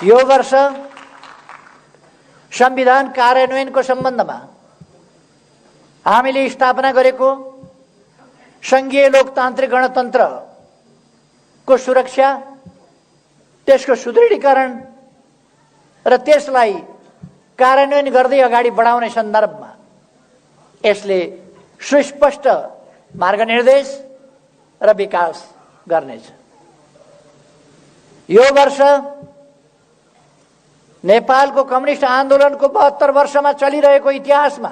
यो वर्ष संविधान कार्यान्वयनको सम्बन्धमा हामीले स्थापना गरेको संघीय लोकतान्त्रिक गणतन्त्रको सुरक्षा, त्यसको सुदृढीकरण र त्यसलाई कार्यान्वयन गर्दै अगाडि बढाउने सन्दर्भमा यसले सुस्पष्ट मार्गनिर्देश र विकास गर्नेछ। यो वर्ष नेपालको कम्युनिस्ट आन्दोलनको 72 वर्षमा चलिरहेको इतिहासमा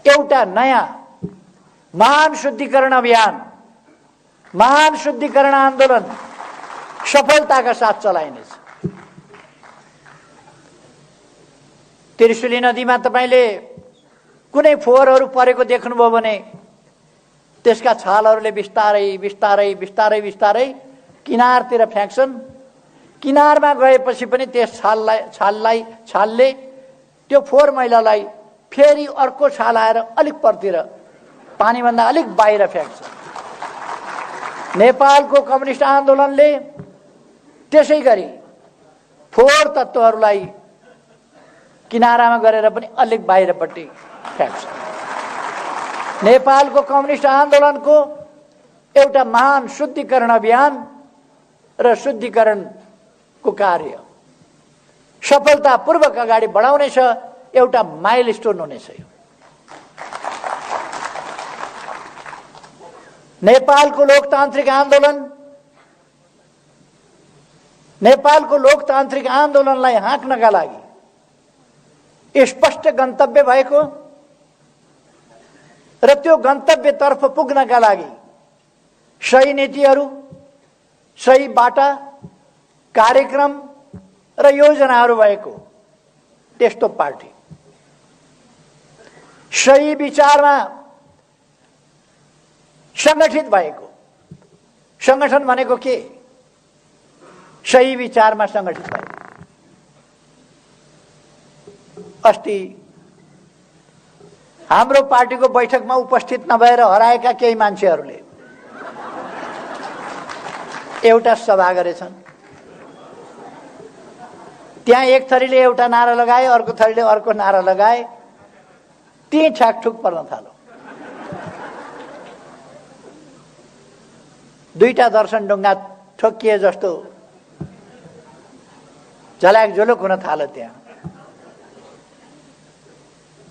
एउटा नयाँ महान शुद्धिकरण अभियान, महान शुद्धिकरण आन्दोलन सफलताका साथ चलाइनेछ। त्रिशुली नदीमा तपाईले कुनै फोहोरहरू परेको देख्नुभयो भने त्यसका छालहरूले बिस्तारै बिस्तारै बिस्तारै बिस्तारै किनारतिर फ्याँक्छन्। किनारमा गएपछि पनि त्यस छालले त्यो फोहोर मैलालाई फेरि अर्को छाल आएर अलिक परतिर पानीभन्दा अलिक बाहिर फ्याँक्छ। नेपालको कम्युनिस्ट आन्दोलनले त्यसै गरी फोहोर तत्त्वहरूलाई किनारामा गरेर पनि अलिक बाहिरपट्टि फ्याँक्छ। नेपालको कम्युनिस्ट आन्दोलनको एउटा महान शुद्धिकरण अभियान र शुद्धिकरणको कार्य सफलतापूर्वक अगाडि बढाउनेछ, एउटा माइलस्टोन हुनेछ। नेपालको लोकतान्त्रिक आन्दोलनलाई हाँक्नका लागि स्पष्ट गन्तव्य भएको र त्यो गन्तव्यतर्फ पुग्नका लागि सही नीतिहरू, सही बाटा, कार्यक्रम र योजनाहरू भएको त्यस्तो पार्टी, सही विचारमा संगठित भएको, संगठन भनेको के? सही विचारमा संगठित भएको। अस्ति हाम्रो पार्टीको बैठकमा उपस्थित नभएर हराएका केही मान्छेहरूले एउटा सभा गरेछन्। त्यहाँ एक थरीले एउटा नारा लगाए, अर्को थरीले अर्को नारा लगाए, त्यही छाकठुक पर्न थाल्यो। दुईटा दर्शन ढुङ्गा ठोकिए जस्तो झल्याक झुलुक हुन थाल्यो त्यहाँ।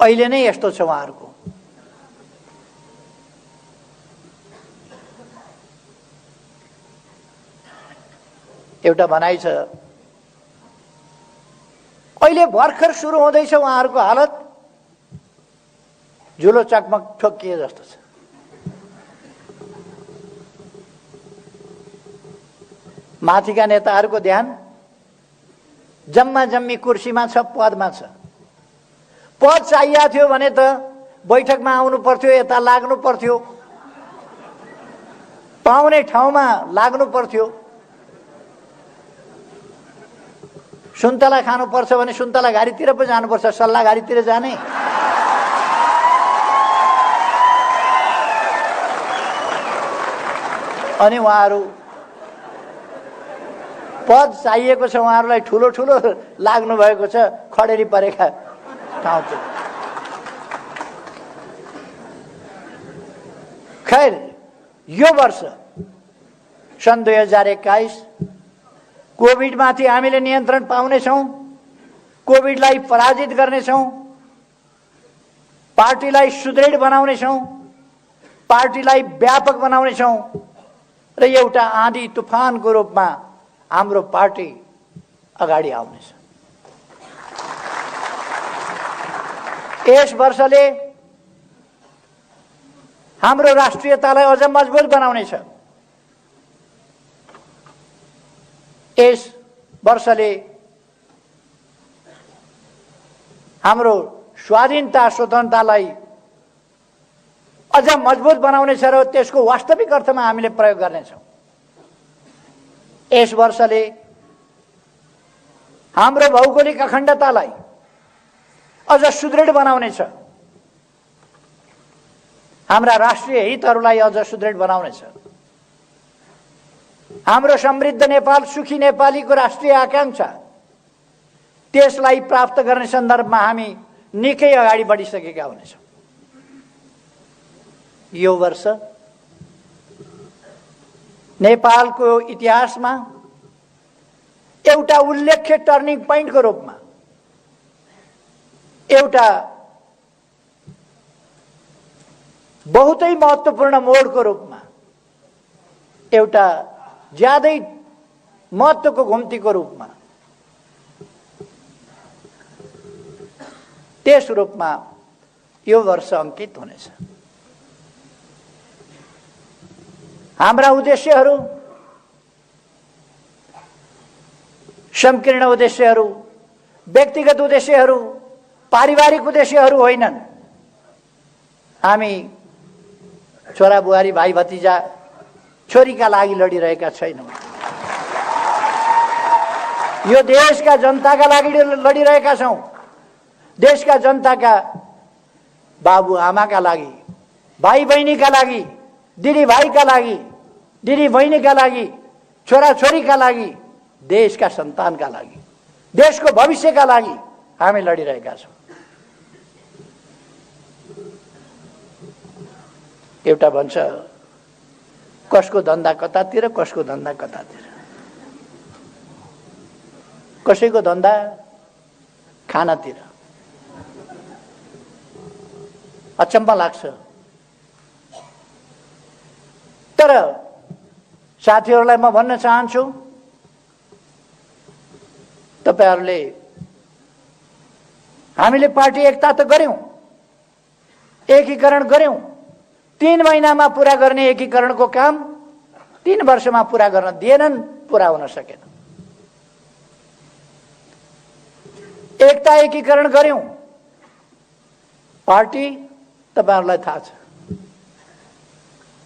अहिले नै यस्तो छ उहाँहरूको। एउटा भनाइ छ, अहिले भर्खर सुरु हुँदैछ उहाँहरूको हालत, झुलो चकमक ठोकिए जस्तो छ। माथिका नेताहरूको ध्यान जम्मा जम्मी कुर्सीमा छ, पदमा छ। पद चाहिएको थियो भने त बैठकमा आउनु पर्थ्यो, यता लाग्नु पर्थ्यो, पाउने ठाउँमा लाग्नु पर्थ्यो। सुन्तला खानुपर्छ भने सुन्तला घारीतिर पो जानुपर्छ, सल्लाह घारीतिर जाने। अनि उहाँहरू पद चाहिएको छ, उहाँहरूलाई ठुलो ठुलो लाग्नु भएको छ खडेरी परेका ठाउँतिर। खैर, यो वर्ष सन् 2021 कोभिडमाथि हामीले नियन्त्रण पाउनेछौँ, कोभिडलाई पराजित गर्नेछौँ, पार्टीलाई सुदृढ बनाउनेछौँ, पार्टीलाई व्यापक बनाउनेछौँ र एउटा आँधी तुफानको रूपमा हाम्रो पार्टी अगाडि आउनेछ। यस वर्षले हाम्रो राष्ट्रियतालाई अझ मजबुत बनाउनेछ। यस वर्षले हाम्रो स्वाधीनता स्वतन्त्रतालाई अझ मजबुत बनाउनेछ र त्यसको वास्तविक अर्थमा हामीले प्रयोग गर्नेछौँ। यस वर्षले हाम्रो भौगोलिक अखण्डतालाई अझ सुदृढ बनाउनेछ, हाम्रा राष्ट्रिय हितहरूलाई अझ सुदृढ बनाउनेछ। हाम्रो समृद्ध नेपाल, सुखी नेपालीको राष्ट्रिय आकांक्षा, त्यसलाई प्राप्त गर्ने सन्दर्भमा हामी निकै अगाडि बढिसकेका हुनेछौँ। यो वर्ष नेपालको इतिहासमा एउटा उल्लेख्य टर्निङ पोइन्टको रूपमा, एउटा बहुतै महत्त्वपूर्ण मोडको रूपमा, एउटा ज्यादै महत्त्वको घुम्तीको रूपमा, त्यस रूपमा यो वर्ष अंकित हुनेछ। हाम्रा उद्देश्यहरू संकीर्ण उद्देश्यहरू, व्यक्तिगत उद्देश्यहरू, पारिवारिक उद्देश्यहरू होइनन्। हामी छोरा बुहारी, भाइ भतिजा, छोरीका लागि लडिरहेका छैनौँ। यो देशका जनताका लागि लडिरहेका छौँ। देशका जनताका बाबु आमाका लागि, भाइ बहिनीका लागि, दिदी भाइका लागि, दिदी बहिनीका लागि, छोरा छोरीका लागि, देशका सन्तानका लागि, देशको भविष्यका लागि हामी लडिरहेका छौँ। एउटा भन्छ कसको धन्दा कतातिर, कसको धन्दा कतातिर। कसैको धन्दा खानातिर। अचम्म लाग्छ। तर साथीहरूलाई म भन्न चाहन्छु, तपाईहरुले, हामीले पार्टी एकता त गर्यौं, एकीकरण गर्यौं। 3 महिनामा पूरा गर्ने एकीकरणको काम 3 वर्षमा पूरा गर्न दिएनन्, पूरा हुन सकेन। एकता एकीकरण गर्यौं। पार्टी, तपाईहरुलाई थाहा छ,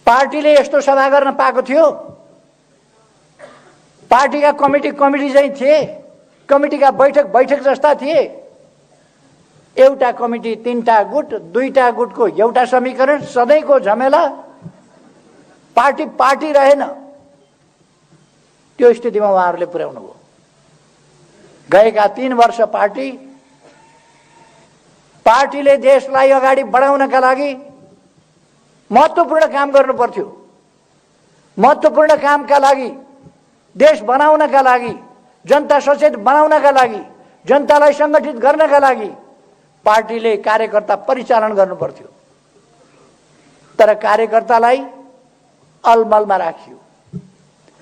पार्टीले यस्तो सभा गर्न पाएको थियो। पार्टीका कमिटी चाहिँ थिए, कमिटीका बैठक जस्ता थिए। एउटा कमिटी 3टा गुट, 2टा गुटको एउटा समीकरण, सधैँको झमेला। पार्टी रहेन। त्यो स्थितिमा उहाँहरूले पुर्याउनु भयो। गएका 3 वर्ष पार्टीले देशलाई अगाडि बढाउनका लागि महत्त्वपूर्ण काम गर्नु पर्थ्यो। महत्त्वपूर्ण कामका लागि, देश बनाउनका लागि, जनता सचेत बनाउनका लागि, जनतालाई संगठित गर्नका लागि पार्टीले कार्यकर्ता परिचालन गर्नु पर्थ्यो। तर कार्यकर्तालाई अलमलमा राखियो,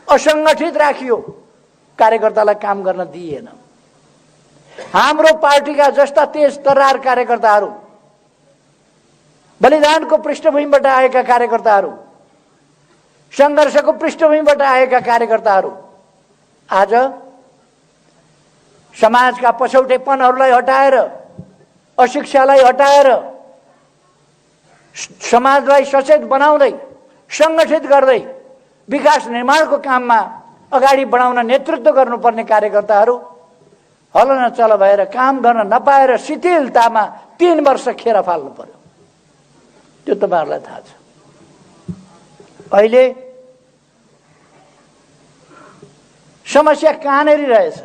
असंगठित राखियो, कार्यकर्तालाई काम गर्न दिइएन। हाम्रो पार्टीका जस्ता तेज तर्रार कार्यकर्ताहरू, बलिदानको पृष्ठभूमिबाट आएका कार्यकर्ताहरू, संघर्षको पृष्ठभूमिबाट आएका कार्यकर्ताहरू आज समाजका पछौटेपनहरूलाई हटाएर, अशिक्षालाई हटाएर, समाजलाई सचेत बनाउँदै, संगठित गर्दै विकास निर्माणको काममा अगाडि बढाउन नेतृत्व गर्नुपर्ने कार्यकर्ताहरू हलनचल भएर, काम गर्न नपाएर शिथिलतामा 3 वर्ष खेर फाल्नु पर्यो। त्यो तपाईहरुलाई थाहा छ। अहिले समस्या कहाँनेर रहेछ,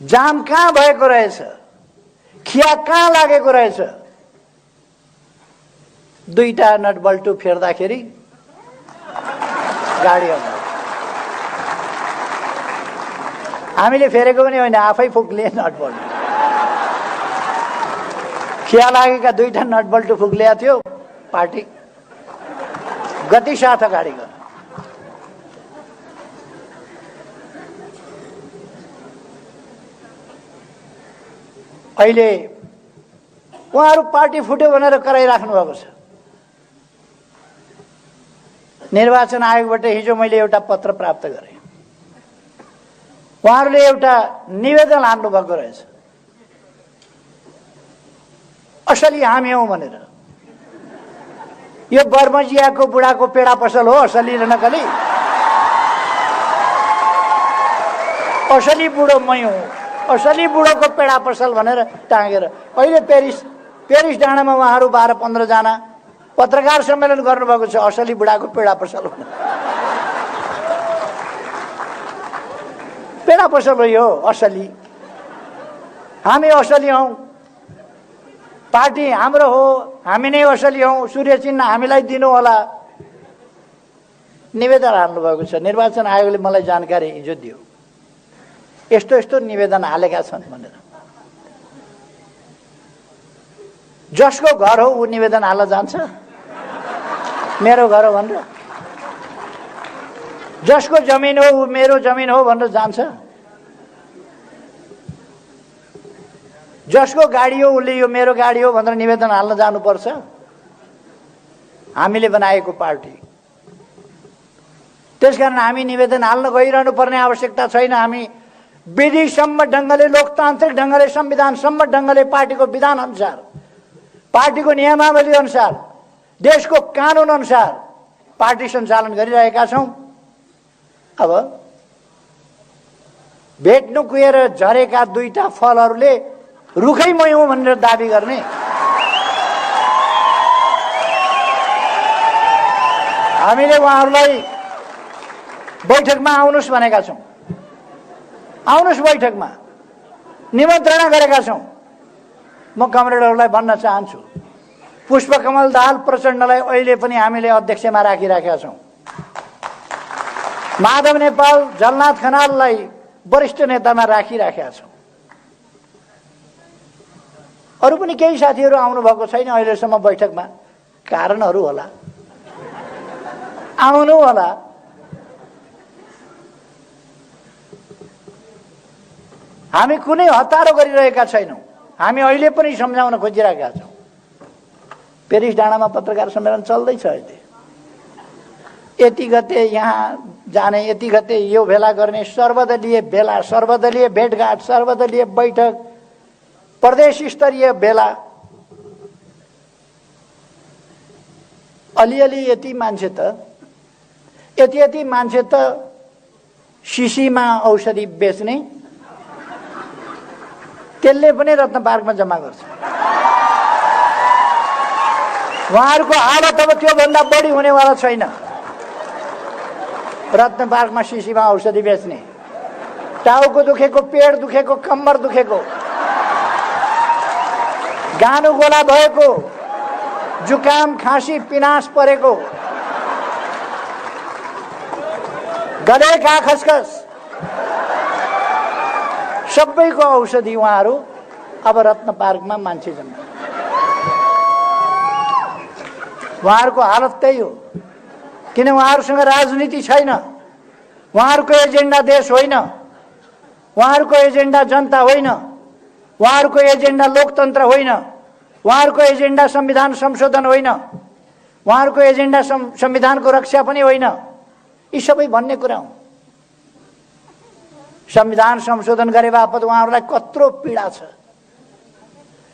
जाम कहाँ भएको रहेछ, खिया कहाँ लागेको रहेछ। 2टा नट बल्टु फेर्दाखेरि गाडी आउँछ। हामीले फेरेको पनि होइन, आफै फुक्ले नट बल्टु। खिया लागेका 2टा नट बल्टु फुक्लिया थियो। पार्टी गति साथ अगाडि गयो। अहिले उहाँहरू पार्टी फुट्यो भनेर कराइराख्नु भएको छ। निर्वाचन आयोगबाट हिजो मैले एउटा पत्र प्राप्त गरेँ। उहाँहरूले एउटा निवेदन हाल्नु भएको रहेछ, असली हामी हौं भनेर। यो बर्मजियाको बुढाको पेडा पसल हो, असली र नकली। असली बुढो मै हुँ, असली बुढोको पेडा पसल भनेर टाँगेर अहिले पेरिस डाँडामा उहाँहरू 12-15 जना पत्रकार सम्मेलन गर्नुभएको छ, असली बुढाको पेडा पसल भनेर। पेडा पसल हो यो असली, हामी असली हौं, पार्टी हाम्रो हो, हामी नै असली हौं, सूर्य चिन्ह हामीलाई दिनु होला, निवेदन हाल्नु भएको छ। निर्वाचन आयोगले मलाई जानकारी हिजो दियो, यस्तो यस्तो निवेदन हालेका छन् भनेर। जसको घर हो ऊ निवेदन हाल्न जान्छ, मेरो घर हो भनेर? जसको जमिन हो ऊ मेरो जमिन हो भनेर जान्छ? जसको गाडी हो उसले यो मेरो गाडी हो भनेर निवेदन हाल्न जानुपर्छ? हामीले बनाएको पार्टी, त्यसकारण हामी निवेदन हाल्न गइरहनु पर्ने आवश्यकता छैन। हामी विधिसम्मत ढङ्गले, लोकतान्त्रिक ढङ्गले, संविधान सम्मत ढङ्गले, पार्टीको विधान अनुसार, पार्टीको नियमावली अनुसार, देशको कानुन अनुसार पार्टी सञ्चालन गरिरहेका छौं। अब भेट्नु कुहेर झरेका दुईटा फलहरूले रुखै मै हुँ भनेर दाबी गर्ने, हामीले उहाँहरूलाई बैठकमा आउनुस् भनेका छौं। आउनुस् बैठकमा निमन्त्रणा गरेका छौं। म कमरेडहरूलाई भन्न चाहन्छु, पुष्पकमल दाहाल प्रचण्डलाई अहिले पनि हामीले अध्यक्षमा राखिराखेका छौं। माधव नेपाल, झलनाथ खनाललाई वरिष्ठ नेतामा राखिराखेका छौं। अरू पनि केही साथीहरू आउनु भएको छैन अहिलेसम्म बैठकमा, कारणहरू होला, आउनु होला। हामी कुनै हतारो गरिरहेका छैनौं। हामी अहिले पनि सम्झाउन खोजिरहेका छौं। पेरिस डाँडामा पत्रकार सम्मेलन चल्दैछ अहिले। यति गते यहाँ जाने, यति गते यो भेला गर्ने, सर्वदलीय भेला, सर्वदलीय भेटघाट, सर्वदलीय बैठक, प्रदेश स्तरीय भेला। अलिअलि यति मान्छे त, यति मान्छे त शिशिमा औषधि बेच्ने, त्यसले पनि रत्न पार्कमा जम्मा गर्छ। उहाँहरूको हालत अब त्योभन्दा बढी हुनेवाला छैन। रत्न पार्कमा शिशिमा औषधि बेच्ने, टाउको दुखेको, पेट दुखेको, कम्मर दुखेको, गानु गोला भएको, जुकाम खाँसी पिनास परेको, गलेका खसखस, सबैको औषधि उहाँहरू अब रत्न पार्कमा मान्छे जम्मा। उहाँहरूको हालत त्यही हो, किन उहाँहरूसँग राजनीति छैन। उहाँहरूको एजेन्डा देश होइन, उहाँहरूको एजेन्डा जनता होइन, उहाँहरूको एजेन्डा लोकतन्त्र होइन, उहाँहरूको एजेन्डा संविधान संशोधन होइन, उहाँहरूको एजेन्डा संविधानको रक्षा पनि होइन। यी सबै भन्ने कुरा हो। संविधान संशोधन गरे बापत उहाँहरूलाई कत्रो पीडा छ,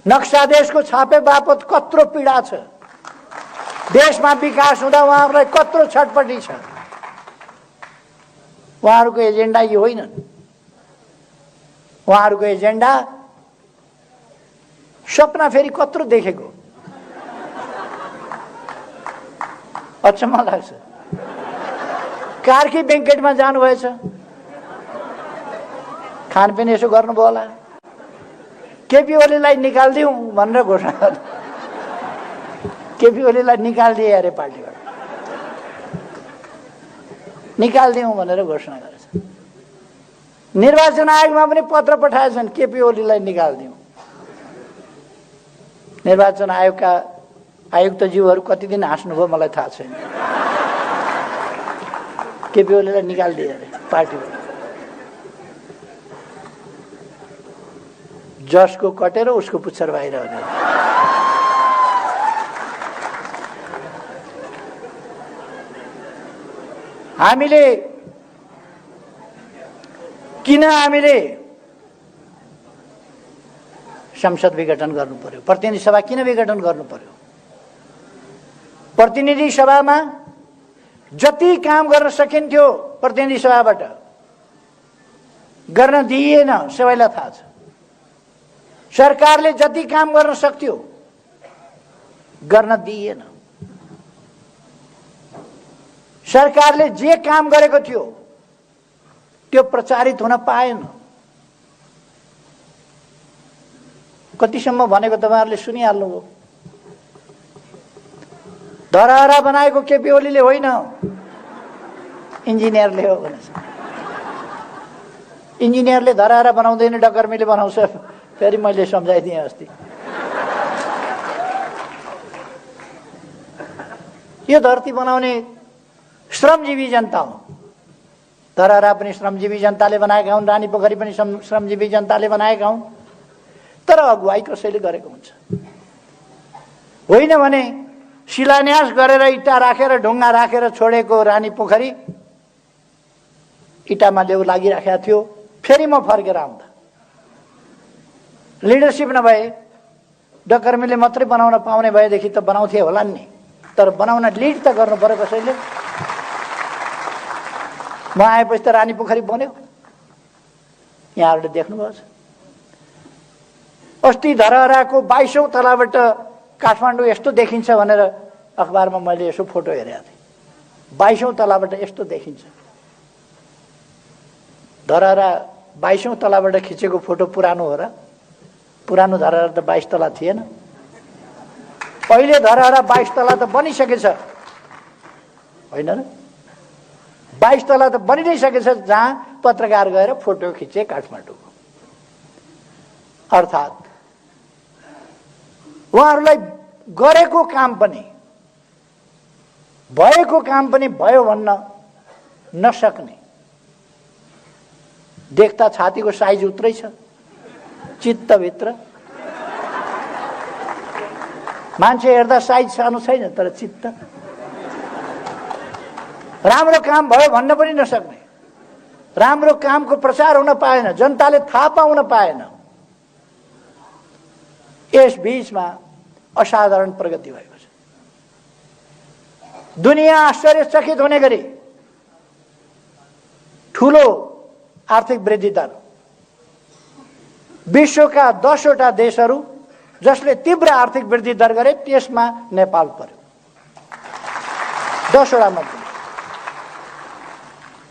नक्सा देशको छापे बापत कत्रो पीडा छ, देशमा विकास हुँदा उहाँहरूलाई कत्रो छटपटी छ। उहाँहरूको एजेन्डा यो होइन। उहाँहरूको एजेन्डा सपना फेरि कत्रो देखेको, अचम्म लाग्छ। कार्की बैंकेटमा जानुभएछ, खानपिन यसो गर्नुभयो होला, केपी ओलीलाई निकालिदिउँ भनेर घोषणा गर्नु। केपी ओलीलाई निकालिदिए अरे पार्टीबाट, निकालिदिउँ भनेर घोषणा गरेछ। निर्वाचन आयोगमा पनि पत्र पठाएछन्, केपी ओलीलाई निकालिदिउँ। निर्वाचन आयोगका आयुक्तज्यूहरू कति दिन हाँस्नुभयो मलाई थाहा छैन। केपी ओलीलाई निकालिदिए अरे पार्टीबाट। जसको कटेर उसको पुच्छर बाहिर हुने। हामीले संसद विघटन गर्नु पर्यो, प्रतिनिधि सभा किन विघटन गर्नु पर्यो? प्रतिनिधि सभामा जति काम गर्न सकिन्थ्यो प्रतिनिधि सभाबाट गर्न दिइएन, सबैलाई थाहा छ। सरकारले जति काम गर्न सक्थ्यो गर्न दिइएन। सरकारले जे काम गरेको थियो त्यो प्रचारित हुन पाएन। कतिसम्म भनेको तपाईहरुले सुनिहाल्नुभयो। धरहरा बनाएको केपी ओलीले होइन, इन्जिनियरले हो भनेछ। इन्जिनियरले धरहरा बनाउँदैन, डकर्मीले बनाउँछ। फेरि मैले सम्झाइदिएँ अस्ति। यो धरती बनाउने श्रमजीवी जनता हो। धरहरा पनि श्रमजीवी जनताले बनाएका हुन्, रानी पोखरी पनि श्रमजीवी जनताले बनाएका हुन्। तर अगुवाई कसैले गरेको हुन्छ। होइन भने शिलान्यास गरेर इँटा राखेर ढुङ्गा राखेर छोडेको रानी पोखरी इँटामा लेउ लागिराखेको थियो। फेरि म फर्केर आउँदा लिडरसिप नभए डकर्मीले मात्रै बनाउन पाउने भएदेखि त बनाउँथे होला नि। तर बनाउन लिड त गर्नु पर्यो कसैले। म आएपछि त रानी पोखरी बन्यो। यहाँहरूले देख्नुभयो। अस्ति धरहराको 22औं तलाबाट काठमाडौँ यस्तो देखिन्छ भनेर अखबारमा मैले यसो फोटो हेरेको थिएँ। 22औं तलाबाट यस्तो देखिन्छ। धरहरा 22औं तलाबाट खिचेको फोटो पुरानो हो र? पुरानो धरहरा त 22 तला थिएन। अहिले धरहरा 22 तला त बनिसकेछ, होइन र? 22 तला त बनि नै सकेछ, जहाँ पत्रकार गएर फोटो खिचे काठमाडौँको। अर्थात् उहाँहरूलाई गरेको काम पनि भएको काम पनि भयो भन्न नसक्ने, देख्दा छातीको साइज उत्रै छ, चित्तभित्र मान्छे हेर्दा साइज सानो छैन, तर चित्त राम्रो काम भयो भन्न पनि नसक्ने, राम्रो कामको प्रचार हुन पाएन, जनताले थाहा पाउन पाएन। यस बीचमा असाधारण प्रगति भएको छ। दुनिया आश्चर्यचकित हुने गरी ठूलो आर्थिक वृद्धि दर, विश्वका 10वटा देशहरू जसले तीव्र आर्थिक वृद्धि दर गरे त्यसमा नेपाल पर्यो। 10वटा मध्ये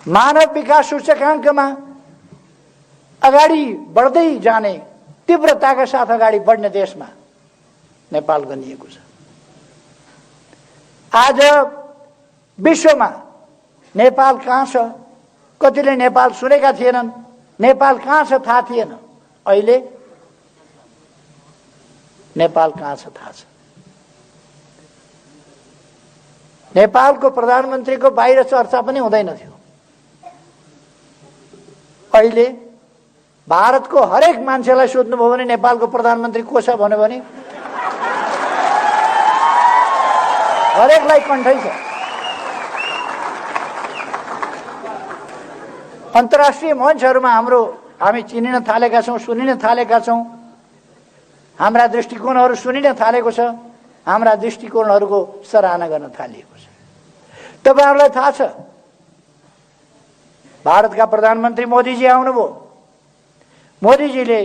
मानव विकास सूचकाङ्कमा अगाडि बढ्दै जाने, तीव्रताका साथ अगाडि बढ्ने देशमा नेपाल गनिएको छ। आज विश्वमा नेपाल कहाँ छ? कतिले नेपाल सुनेका थिएनन्। नेपाल कहाँ छ थाहा थिएन। अहिले नेपाल कहाँ छ थाहा छ। नेपालको प्रधानमन्त्रीको बाहिर चर्चा पनि हुँदैन थियो। अहिले भारतको हरेक मान्छेलाई सोध्नुभयो भने नेपालको प्रधानमन्त्री को छ भन्यो भने हरेकलाई कण्ठै छ। अन्तर्राष्ट्रिय मञ्चहरूमा हामी चिनिन थालेका छौँ, सुनिन थालेका छौँ। हाम्रा दृष्टिकोणहरू सुनिन थालेको छ। हाम्रा दृष्टिकोणहरूको सराहना गर्न थालिएको छ। तपाईहरुलाई थाहा छ, भारतका प्रधानमन्त्री मोदीजी आउनुभयो। मोदीजीले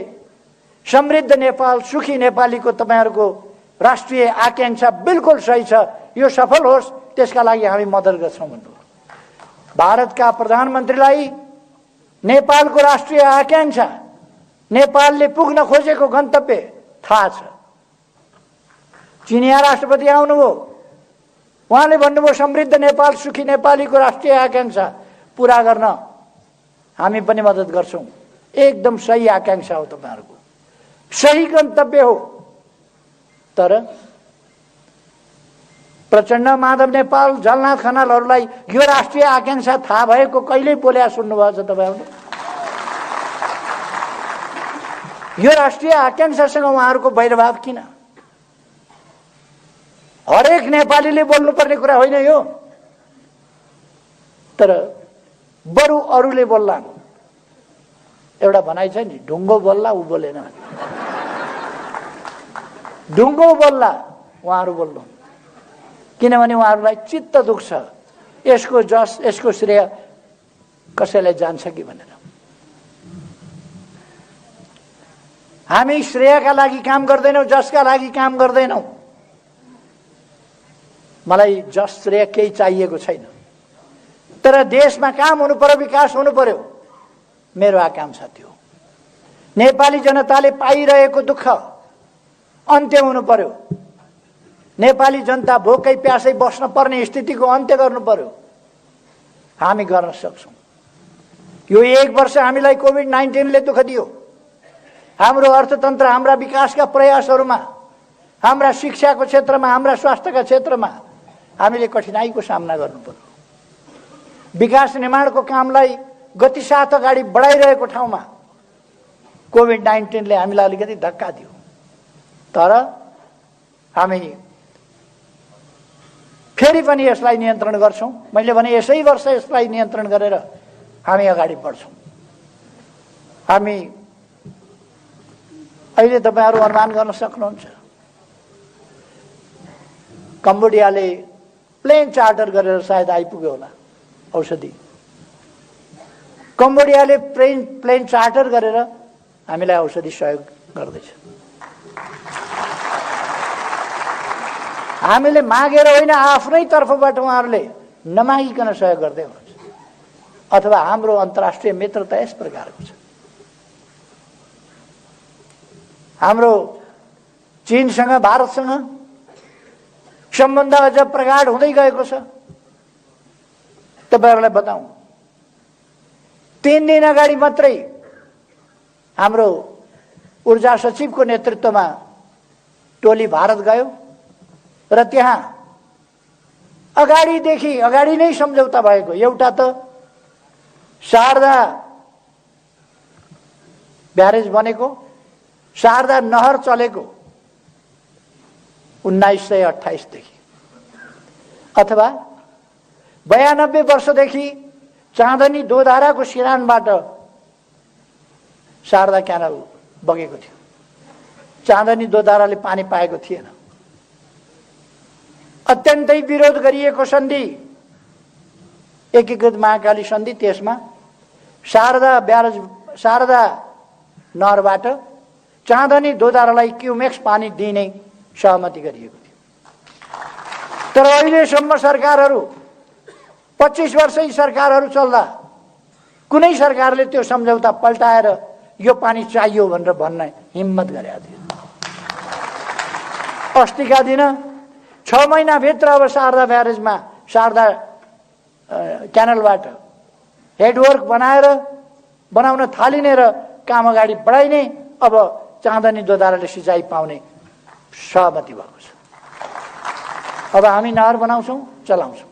समृद्ध नेपाल, सुखी नेपालीको तपाईहरुको राष्ट्रिय आकांक्षा बिल्कुल सही छ, यो सफल होस् त्यसका लागि हामी मद्दत गर्छौं भन्नुभयो। भारतका प्रधानमन्त्रीलाई नेपालको राष्ट्रिय आकांक्षा, नेपालले पुग्न खोजेको गन्तव्य थाहा छ। चिनिया राष्ट्रपति आउनुभयो। उहाँले भन्नुभयो समृद्ध नेपाल, सुखी नेपालीको राष्ट्रिय आकांक्षा पूरा गर्न हामी पनि मद्दत गर्छौं। एकदम सही आकांक्षा हो, तपाईहरुको सही गन्तव्य हो। तर प्रचण्ड, माधव नेपाल, झलनाथ खनालहरूलाई यो राष्ट्रिय आकांक्षा थाहा भएको कहिल्यै बोल्या सुन्नुभएको छ तपाईहरुले? यो राष्ट्रिय आकांक्षासँग उहाँहरूको वैरभाव किन? हरेक नेपालीले बोल्नुपर्ने कुरा होइन यो। तर बरु अरूले बोल्ला। एउटा भनाइ छ नि, ढुङ्गो बोल्ला उ बोलेन। ढुङ्गो बोल्ला उहाँहरू बोल्नु, किनभने उहाँहरूलाई चित्त दुख्छ यसको जस, यसको श्रेय कसैलाई जान्छ कि भनेर। हामी श्रेयका लागि काम गर्दैनौं, जसका लागि काम गर्दैनौं। मलाई जस श्रेय केही चाहिएको छैन, तर देशमा काम हुनु पर्यो, विकास हुनु पर्यो। मेरो आकांक्षा थियो। नेपाली जनताले पाइरहेको दुःख अन्त्य हुनु पर्यो। नेपाली जनता भोकै प्यासै बस्न पर्ने स्थितिको अन्त्य गर्नु पर्यो। हामी गर्न सक्छौं। यो 1 वर्ष हामीलाई कोभिड-19 ले दुःख दियो। हाम्रो अर्थतन्त्र, हाम्रा विकासका प्रयासहरूमा, हाम्रा शिक्षाको क्षेत्रमा, हाम्रा स्वास्थ्यका क्षेत्रमा हामीले कठिनाइको सामना गर्नु पर्यो। विकास निर्माणको कामलाई गतिसाथ अगाडि बढाइरहेको ठाउँमा कोभिड-19 ले हामीलाई अलिकति धक्का दियो। तर हामी फेरि पनि यसलाई नियन्त्रण गर्छौं। मैले भने यसै वर्ष यसलाई नियन्त्रण गरेर हामी अगाडि बढ्छौं। हामी अहिले तपाईहरु अनुमान गर्न सक्नुहुन्छ, कम्बोडियाले प्लेन चार्टर गरेर सायद आइपुग्यो होला औषधि। कम्बोडियाले प्लेन चार्टर गरेर हामीलाई औषधि सहयोग गर्दैछ। हामीले मागेर होइन, आफ्नै तर्फबाट उहाँहरूले नमागिकन सहयोग गर्दै हुनुहुन्छ। अथवा हाम्रो अन्तर्राष्ट्रिय मित्रता यस प्रकारको छ। हाम्रो चीनसँग, भारतसँग सम्बन्ध अझ प्रगाढ हुँदै गएको छ। तपाईहरुलाई बताऊं, 3 दिन अगाडि मात्रै हाम्रो ऊर्जा सचिवको नेतृत्वमा टोली भारत गयो र त्यहाँ अगाडि नै सम्झौता भएको। एउटा त शारदा ब्यारेज बनेको, शारदा नहर चलेको 1928 देखि, अथवा 92 वर्षदेखि चाँदनी दोधाराको सिरानबाट शारदा क्यानल बगेको थियो। चाँदनी दोधाराले पानी पाएको थिएन। अत्यन्तै विरोध गरिएको सन्धि एकीकृत महाकाली सन्धि, त्यसमा शारदा नहरबाट चाँदनी दोधारालाई क्युमेक्स पानी दिने सहमति गरिएको थियो। तर अहिलेसम्म सरकारहरू 25 वर्षै सरकारहरू चल्दा कुनै सरकारले त्यो सम्झौता पल्टाएर यो पानी चाहियो भनेर भन्न हिम्मत गरेका थिए। अस्तिका दिन 6 महिनाभित्र अब शारदा ब्यारेजमा, शारदा क्यानलबाट हेडवर्क बनाउन थालिने र काम अगाडि बढाइने, अब चाँदनी दोधाराले सिँचाइ पाउने सहमति भएको छ। अब हामी नहर बनाउँछौं, चलाउँछौं।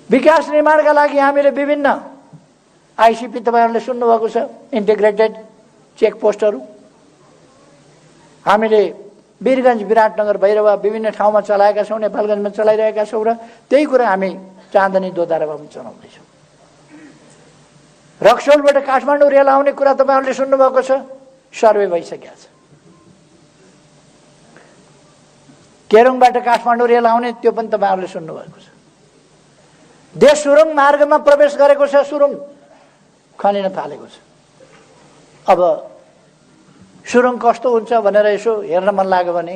विकास निर्माणका लागि हामीले विभिन्न आईसीपी, तपाईहरुले सुन्नुभएको छ, इन्टिग्रेटेड चेकपोस्टहरू हामीले वीरगञ्ज, विराटनगर, भैरवा विभिन्न ठाउँमा चलाएका छौं, नेपालगञ्जमा चलाइरहेका छौं र त्यही कुरा हामी चाँदनी दोधारामा पनि चलाउँदैछौं। रक्सोलबाट काठमाडौँ रेल आउने कुरा तपाईहरुले सुन्नुभएको छ, सर्वे भइसकेको छ। केरङबाट काठमाडौँ रेल आउने, त्यो पनि तपाईहरुले सुन्नुभएको छ। देश सुरुङ मार्गमा प्रवेश गरेको छ, सुरुङ खनिन थालेको छ। अब सुरुङ कस्तो हुन्छ भनेर यसो हेर्न मन लाग्यो भने,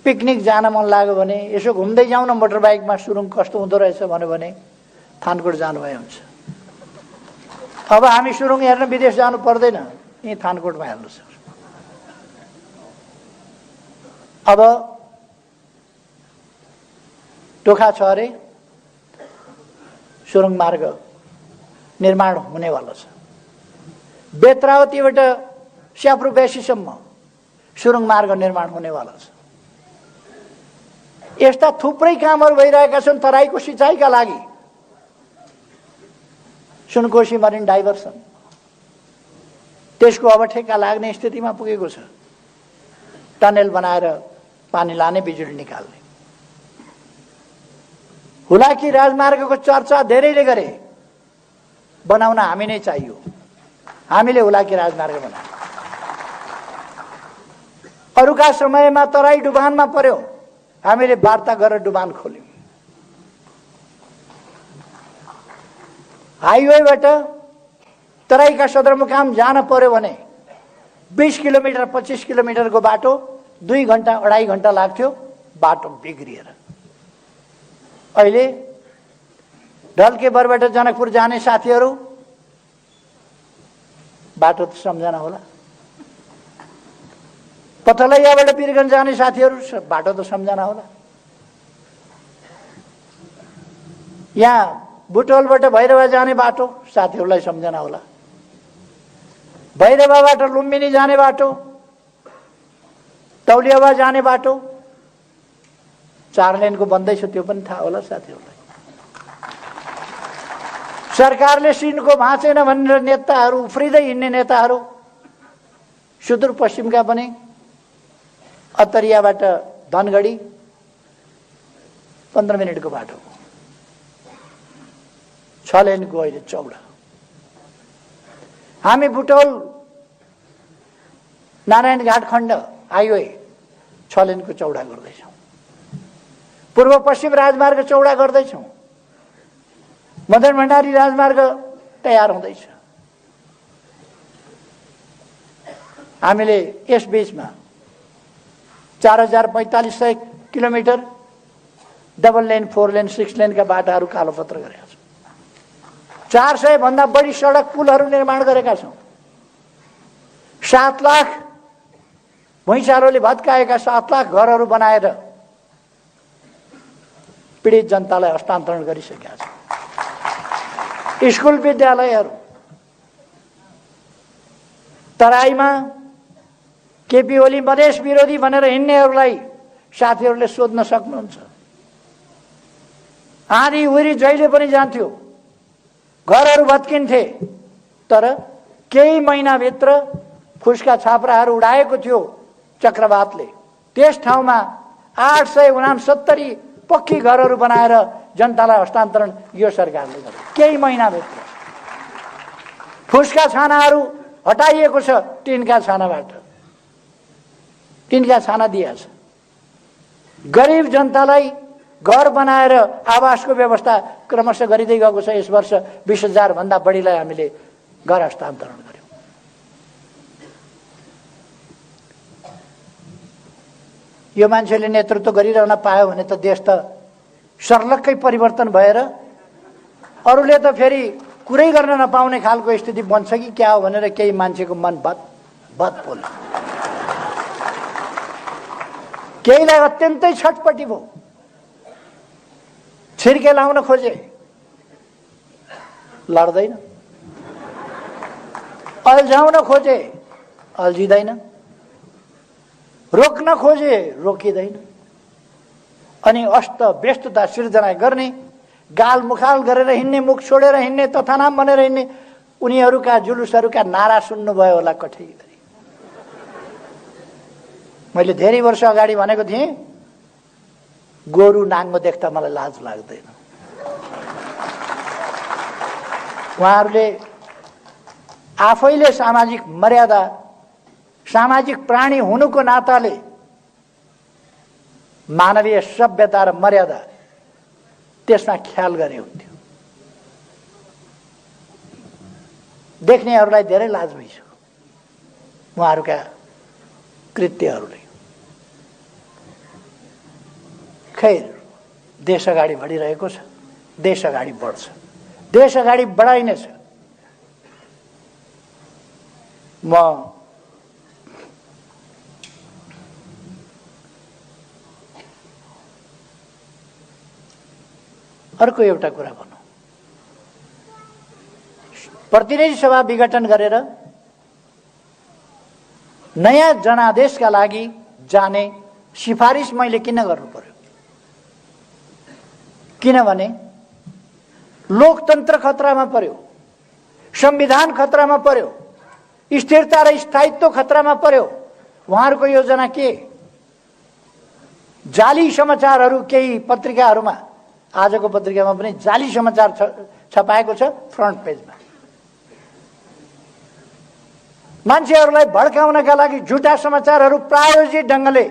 पिकनिक जान मन लाग्यो भने यसो घुम्दै जाउँ न मोटरबाइकमा, सुरुङ कस्तो हुँदो रहेछ भन्यो भने थानकोट जानुभए हुन्छ। अब हामी सुरुङ हेर्न विदेश जानु पर्दैन, यही थानकोटमा हेर्न सक्छौँ। अब टोखा छ अरे सुरुङ मार्ग निर्माण हुनेवाला छ। बेत्रावतीबाट स्याप्रो बेसीसम्म सुरुङ मार्ग निर्माण हुनेवाला छ। यस्ता थुप्रै कामहरू भइरहेका छन् तराईको सिँचाइका लागि। सुनकोशी मरिन डाइभर्सन, त्यसको अब ठेक्का लाग्ने स्थितिमा पुगेको छ। टनेल बनाएर पानी लाने, बिजुली निकाल्ने। हुलाकी राजमार्गको चर्चा धेरैले गरे, बनाउन हामी नै चाहियो। हामीले हुलाकी राजमार्ग बनायौं। अरूका समयमा तराई डुबानमा पर्यो, हामीले वार्ता गरेर डुबान खोल्यौं। हाइवेबाट तराईका सदरमुकाम जान पर्यो भने 20 किलोमिटर 25 किलोमिटरको बाटो 2 घण्टा 2.5 घण्टा लाग्थ्यो, बाटो बिग्रिएर। अहिले ढल्केबरबाट जनकपुर जाने साथीहरू बाटो त सम्झना होला। पथलैयाबाट वीरगञ्ज जाने साथीहरू बाटो त सम्झना होला। यहाँ बुटवलबाट भैरवा जाने बाटो साथीहरूलाई सम्झना होला। भैरवाबाट लुम्बिनी जाने बाटो, तौलियावा जाने बाटो 4 लेनको बन्दैछ, त्यो पनि थाहा होला साथीहरूलाई। सरकारले सिनको भाँचेन भनेर नेताहरू उफ्रिँदै हिँड्ने नेताहरू सुदूरपश्चिमका पनि अत्तरियाबाट धनगढी 15 मिनटको बाटो, 6 लेनको अहिले चौडा। हामी बुटवल नारायणघाट खण्ड हाइवे 6 लेनको चौडा गर्दैछौँ। पूर्व पश्चिम राजमार्ग चौडा गर्दैछौँ। मदन भण्डारी राजमार्ग तयार हुँदैछ। हामीले यस बीचमा 4500 किलोमिटर डबल लेन, 4 लेन, 6 लेनका बाटाहरू कालोपत्र गरेका छौँ। 400 भन्दा बढी सडक पुलहरू निर्माण गरेका छौँ। 7 लाख भुइँचालोले भत्काएका 7 लाख घरहरू बनाएर पीडित जनतालाई हस्तान्तरण गरिसकेका छौँ। स्कुल विद्यालयहरू तराईमा केपी ओली मधेस विरोधी भनेर हिँड्नेहरूलाई साथीहरूले सोध्न सक्नुहुन्छ। आँधी उरी जहिले पनि जान्थ्यो, घरहरू भत्किन्थे, तर केही महिनाभित्र फुसका छाप्राहरू उडाएको थियो चक्रवातले। त्यस ठाउँमा 869 पक्की घरहरू बनाएर जनतालाई हस्तान्तरण यो सरकारले गर्यो। केही महिनाभित्र फुसका छानाहरू हटाइएको छ, टिनका छानाबाट टिनका छाना दिएछ। गरिब जनतालाई घर बनाएर आवासको व्यवस्था क्रमशः गरिँदै गएको छ। यस वर्ष 20,000 भन्दा बढीलाई हामीले घर हस्तान्तरण गर्यौं। यो मान्छेले नेतृत्व गरिरहन पायो भने त देश त सर्लक्कै परिवर्तन भएर अरूले त फेरि कुरै गर्न नपाउने खालको स्थिति बन्छ कि क्या हो भनेर केही मान्छेको मन बद पोल्यो। केहीलाई अत्यन्तै छटपटी भयो, छिर्के लाउन खोजे, लड्दैन। अल्झाउन खोजे, अल्झिँदैन। रोक्न खोजे, रोकिँदैन। अनि अस्त व्यस्तता सिर्जना गर्ने, गाल मुखाल गरेर हिँड्ने, मुख छोडेर हिँड्ने, तथानाम भनेर हिँड्ने उनीहरूका जुलुसहरूका नारा सुन्नुभयो होला कठै। मैले धेरै वर्ष अगाडि भनेको थिएँ, गोरु नाङ्गो देख्दा मलाई लाज लाग्दैन। उहाँहरूले आफैले सामाजिक मर्यादा, सामाजिक प्राणी हुनुको नाताले मानवीय सभ्यता र मर्यादा त्यसमा ख्याल गरे हुन्थ्यो। देख्नेहरूलाई धेरै लाज भइसक्यो उहाँहरूका कृत्यहरूले। खैर, देश अगाडि बढिरहेको छ, देश अगाडि बढ्छ, देश अगाडि बढाइनेछ। म अर्को एउटा कुरा भनौँ। प्रतिनिधि सभा विघटन गरेर नयाँ जनादेशका लागि जाने सिफारिस मैले किन गर्नु पर्यो? किनभने लोकतन्त्र खतरामा पर्यो, संविधान खतरामा पर्यो, स्थिरता र स्थायित्व खतरामा पर्यो। उहाँहरूको योजना के? जाली समाचारहरू केही पत्रिकाहरूमा, आजको पत्रिकामा पनि जाली समाचार छपाएको छ फ्रन्ट पेजमा। मान्छेहरूलाई भड्काउनका लागि झुटा समाचारहरू प्रायोजित ढङ्गले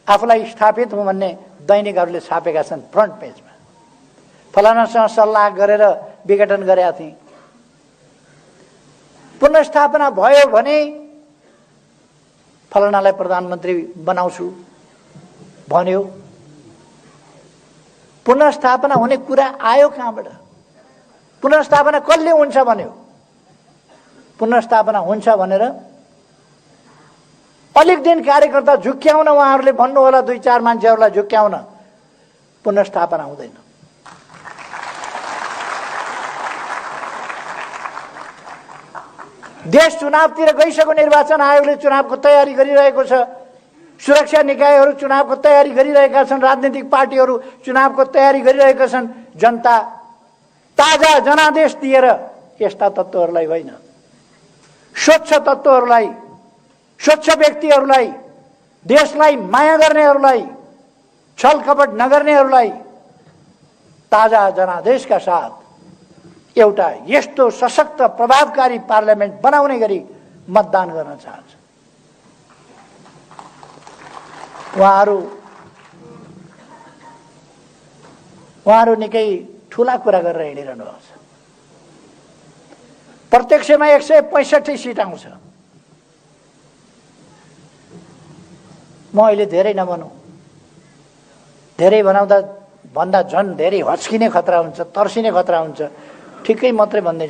आफूलाई स्थापित हुँ भन्ने दैनिकहरूले छापेका छन् फ्रन्ट पेजमा। फलानासँग सल्लाह गरेर विघटन गरेका थिए, पुनर्स्थापना भयो भने फलानालाई प्रधानमन्त्री बनाउँछु भन्यो। पुनर्स्थापना हुने कुरा आयो कहाँबाट? पुनर्स्थापना कसले हुन्छ भन्यो? पुनर्स्थापना हुन्छ भनेर अलिक दिन कार्यकर्ता झुक्क्याउन उहाँहरूले भन्नु होला, 2-4 मान्छेहरूलाई झुक्क्याउन, पुनर्स्थापना हुँदैन। देश चुनावतिर गइसक्यो, निर्वाचन आयोगले चुनावको तयारी गरिरहेको छ, सुरक्षा निकायहरू चुनावको तयारी गरिरहेका छन्, राजनीतिक पार्टीहरू चुनावको तयारी गरिरहेका छन्। जनता ताजा जनादेश दिएर यस्ता तत्त्वहरूलाई होइन, स्वच्छ तत्त्वहरूलाई, स्वच्छ व्यक्तिहरूलाई, देशलाई माया गर्नेहरूलाई, छलकपट नगर्नेहरूलाई ताजा जनादेशका साथ एउटा यस्तो सशक्त प्रभावकारी पार्लियामेन्ट बनाउने गरी मतदान गर्न चाहन्छ। उहाँहरू निकै ठुला कुरा गरेर हिँडिरहनु भएको छ। प्रत्यक्षमा 165 सिट आउँछ। म अहिले धेरै नभनौँ, धेरै भन्दा झन् धेरै हच्किने खतरा हुन्छ, तर्सिने खतरा हुन्छ। ठिकै मात्रै भन्दैछु।